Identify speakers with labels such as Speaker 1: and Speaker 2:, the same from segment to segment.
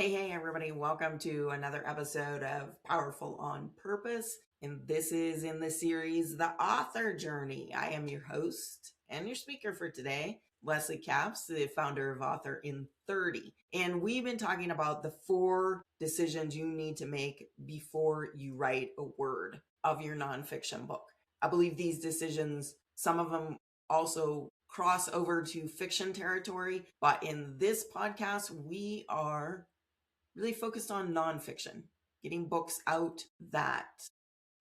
Speaker 1: Hey, everybody. Welcome to another episode of Powerful on Purpose. And this is in the series, The Author Journey. I am your host and your speaker for today, Leslie Capps, the founder of Author in 30. And we've been talking about the 4 decisions you need to make before you write a word of your nonfiction book. I believe these decisions, some of them also cross over to fiction territory, but in this podcast, we are really focused on nonfiction, getting books out that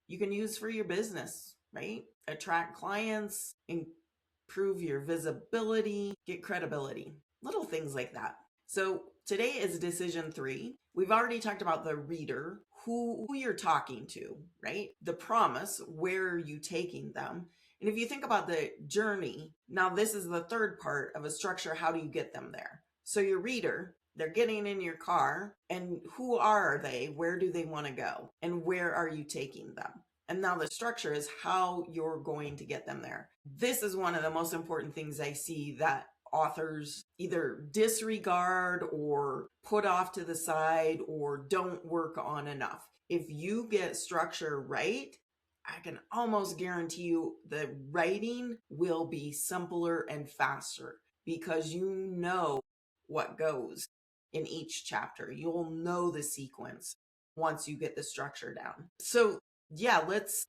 Speaker 1: you can use for your business, right? Attract clients, improve your visibility, get credibility, little things like that. So today is decision 3. We've already talked about the reader, who you're talking to, right? The promise, where are you taking them? And if you think about the journey, now this is the third part of a structure. How do you get them there? So your reader, they're getting in your car, and who are they? Where do they want to go? And where are you taking them? And now the structure is how you're going to get them there. This is one of the most important things I see that authors either disregard or put off to the side or don't work on enough. If you get structure right, I can almost guarantee you the writing will be simpler and faster because you know what goes in each chapter. You'll know the sequence once you get the structure down. So yeah,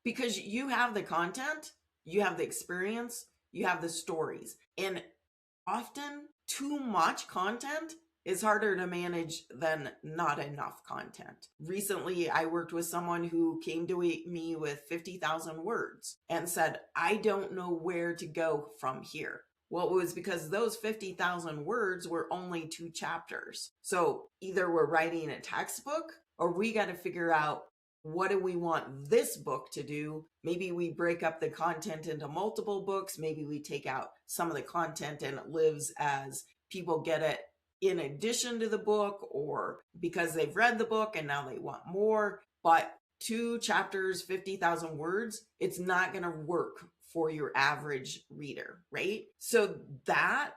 Speaker 1: because you have the content, you have the experience, you have the stories. And often too much content is harder to manage than not enough content. Recently, I worked with someone who came to me with 50,000 words and said, I don't know where to go from here. Well, it was because those 50,000 words were only 2 chapters. So either we're writing a textbook or we got to figure out, what do we want this book to do? Maybe we break up the content into multiple books. Maybe we take out some of the content and it lives as people get it in addition to the book or because they've read the book and now they want more. But 2 chapters, 50,000 words, it's not going to work for your average reader, right? So that,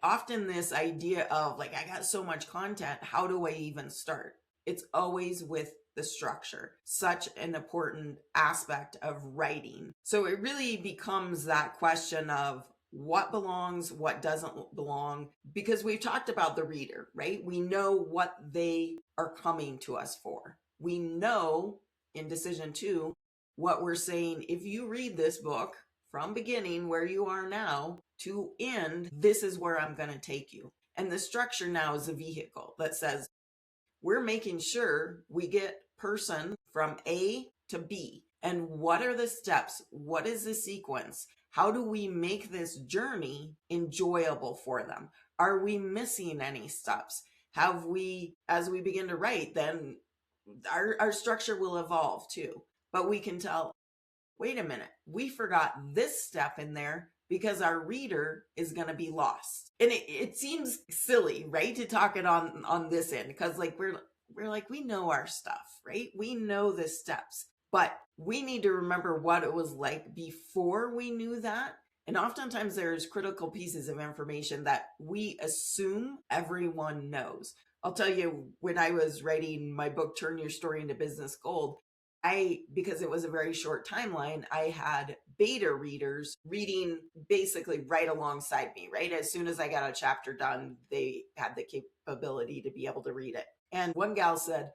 Speaker 1: often this idea of I got so much content, how do I even start? It's always with the structure, such an important aspect of writing. So it really becomes that question of what belongs, what doesn't belong, because we've talked about the reader, right? We know what they are coming to us for. We know in decision 2 what we're saying. If you read this book from beginning where you are now to end, this is where I'm going to take you. And the structure now is a vehicle that says, we're making sure we get person from A to B. And what are the steps? What is the sequence? How do we make this journey enjoyable for them? Are we missing any steps? Have we, as we begin to write, then our structure will evolve too. But we can tell, wait a minute, we forgot this step in there because our reader is going to be lost. And it seems silly, right, to talk it on this end, because we know our stuff, right? We know the steps, but we need to remember what it was like before we knew that. And oftentimes there's critical pieces of information that we assume everyone knows. I'll tell you, when I was writing my book, Turn Your Story into Business Gold, because it was a very short timeline, I had beta readers reading basically right alongside me, right? As soon as I got a chapter done, they had the capability to be able to read it. And one gal said,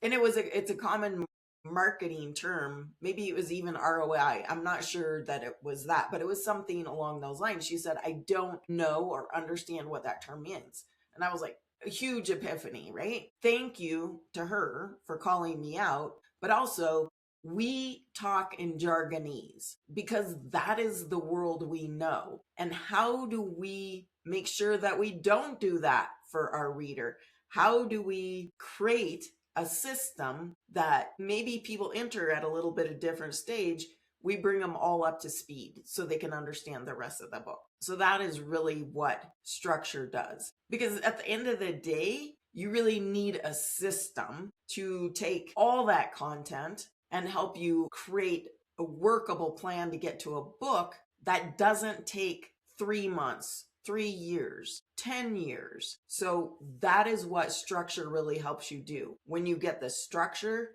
Speaker 1: and it's a common marketing term, maybe it was even ROI. I'm not sure that it was that, but it was something along those lines. She said, I don't know or understand what that term means. And I was like, a huge epiphany, right? Thank you to her for calling me out. But also, we talk in jargonese because that is the world we know. And how do we make sure that we don't do that for our reader? How do we create a system that maybe people enter at a little bit of different stage? We bring them all up to speed so they can understand the rest of the book. So that is really what structure does. Because at the end of the day, you really need a system to take all that content and help you create a workable plan to get to a book that doesn't take 3 months 3 years, 10 years. So that is what structure really helps you do. When you get the structure,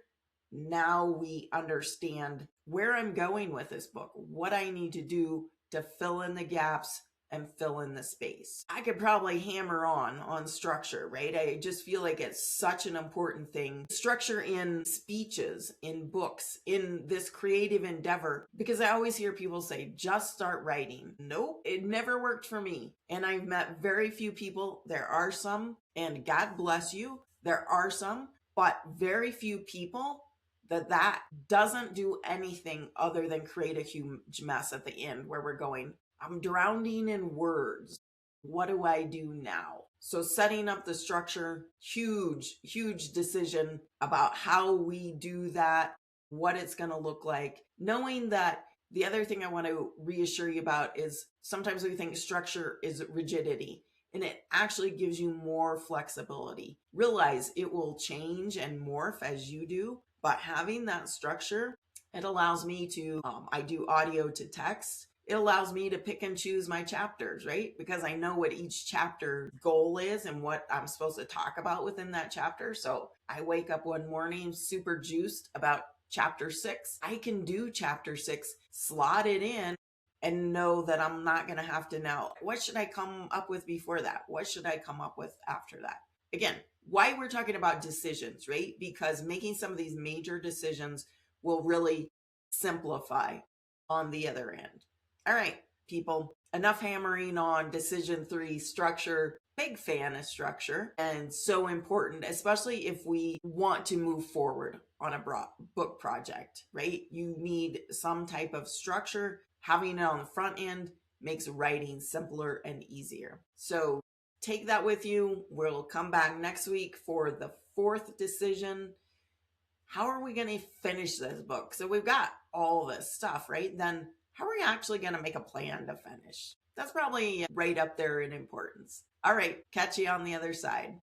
Speaker 1: now we understand where I'm going with this book, what I need to do to fill in the gaps and fill in the space. I could probably hammer on structure, right? I just feel like it's such an important thing. Structure in speeches, in books, in this creative endeavor, because I always hear people say, just start writing. Nope, it never worked for me. And I've met very few people. There are some, and God bless you, there are some, but very few people that doesn't do anything other than create a huge mess at the end where we're going, I'm drowning in words. What do I do now? So setting up the structure, huge decision about how we do that, what it's going to look like. Knowing that the other thing I want to reassure you about is sometimes we think structure is rigidity, and it actually gives you more flexibility. Realize it will change and morph as you do, but having that structure, it allows me to, I do audio to text. It allows me to pick and choose my chapters, right? Because I know what each chapter goal is and what I'm supposed to talk about within that chapter. So I wake up one morning super juiced about chapter 6. I can do chapter 6, slot it in, and know that I'm not going to have to now, what should I come up with before that? What should I come up with after that? Again, why we're talking about decisions, right? Because making some of these major decisions will really simplify on the other end. All right, people, enough hammering on decision 3, structure. Big fan of structure, and so important, especially if we want to move forward on a book project, right? You need some type of structure. Having it on the front end makes writing simpler and easier. So take that with you. We'll come back next week for the 4th decision. How are we going to finish this book? So we've got all this stuff, right? Then how are we actually going to make a plan to finish? That's probably right up there in importance. All right, catch you on the other side.